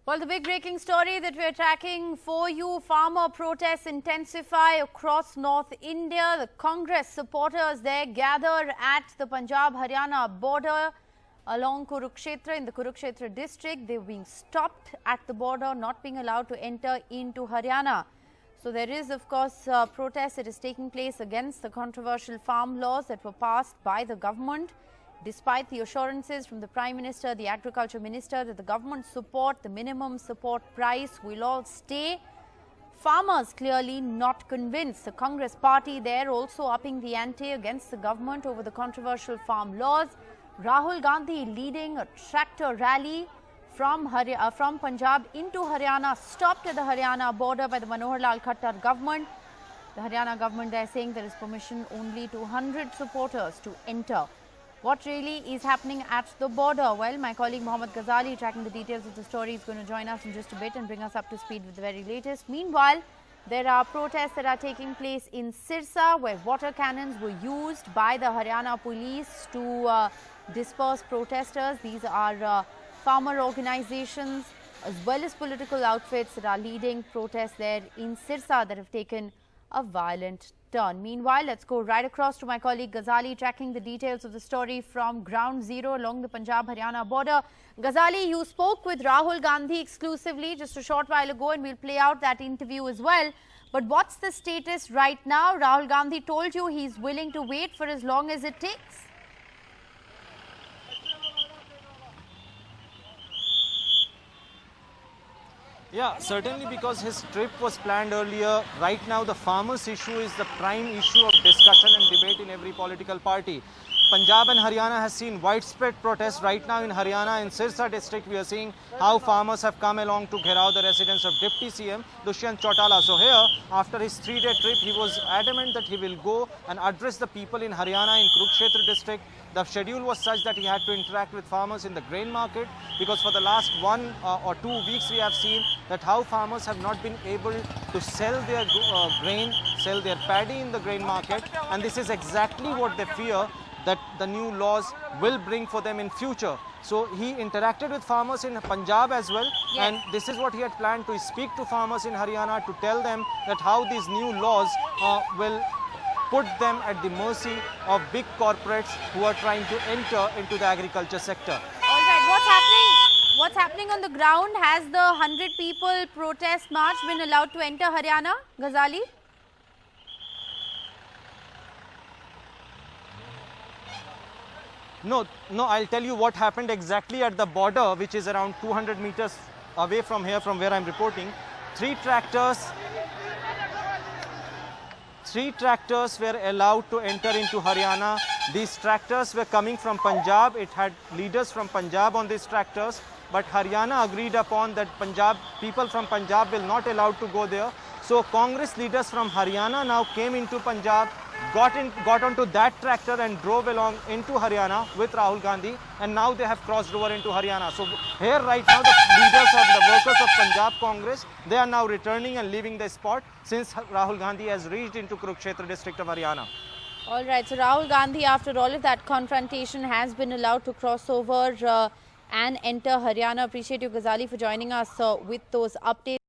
Well, the big breaking story that we're tracking for you, farmer protests intensify across North India. The Congress supporters there gather at the Punjab-Haryana border along Kurukshetra in the Kurukshetra district. They're being stopped at the border, not being allowed to enter into Haryana. So there is, of course, a protest that is taking place against the controversial farm laws that were passed by the government. Despite the assurances from the Prime Minister, the Agriculture Minister, that the government support, the minimum support price will all stay, farmers clearly not convinced. The Congress party there also upping the ante against the government over the controversial farm laws. Rahul Gandhi leading a tractor rally from Punjab into Haryana, stopped at the Haryana border by the Manohar Lal Khattar government. The Haryana government there saying there is permission only to 100 supporters to enter. What really is happening at the border? Well, my colleague Mohammad Ghazali, tracking the details of the story, is going to join us in just a bit and bring us up to speed with the very latest. Meanwhile, there are protests that are taking place in SIRSA, where water cannons were used by the Haryana police to disperse protesters. These are farmer organizations as well as political outfits that are leading protests there in SIRSA that have taken a violent turn. Meanwhile, let's go right across to my colleague Ghazali, tracking the details of the story from ground zero along the Punjab-Haryana border. Ghazali, you spoke with Rahul Gandhi exclusively just a short while ago, and we'll play out that interview as well. But what's the status right now? Rahul Gandhi told you he's willing to wait for as long as it takes. Yeah, certainly, because his trip was planned earlier. Right now, the farmers' issue is the prime issue of discussion and debate in every political party. Punjab and Haryana has seen widespread protests. Right now in Haryana, in Sirsa district, we are seeing how farmers have come along to gherao the residence of Deputy CM Dushyant Chautala. So here, after his 3-day trip, he was adamant that he will go and address the people in Haryana, in Kurukshetra district. The schedule was such that he had to interact with farmers in the grain market, because for the last 1 or 2 weeks we have seen that how farmers have not been able to sell their grain, sell their paddy in the grain market, and this is exactly what they fear that the new laws will bring for them in future. So he interacted with farmers in Punjab as well, yes. And this is what he had planned, to speak to farmers in Haryana to tell them that how these new laws will put them at the mercy of big corporates who are trying to enter into the agriculture sector. All right, what's happening? What's happening on the ground? Has the 100 people protest march been allowed to enter Haryana, Ghazali? No, I'll tell you what happened exactly at the border, which is around 200 meters away from here, from where I'm reporting. Three tractors were allowed to enter into Haryana. These tractors were coming from Punjab. It had leaders from Punjab on these tractors, but Haryana agreed upon that people from Punjab will not allowed to go there. So Congress leaders from Haryana now came into Punjab, got onto that tractor and drove along into Haryana with Rahul Gandhi, and now they have crossed over into Haryana. So here right now the leaders of the workers of Punjab Congress, they are now returning and leaving the spot since Rahul Gandhi has reached into Kurukshetra district of Haryana. All right, so Rahul Gandhi, after all of that confrontation, has been allowed to cross over and enter Haryana. Appreciate you, Ghazali, for joining us with those updates.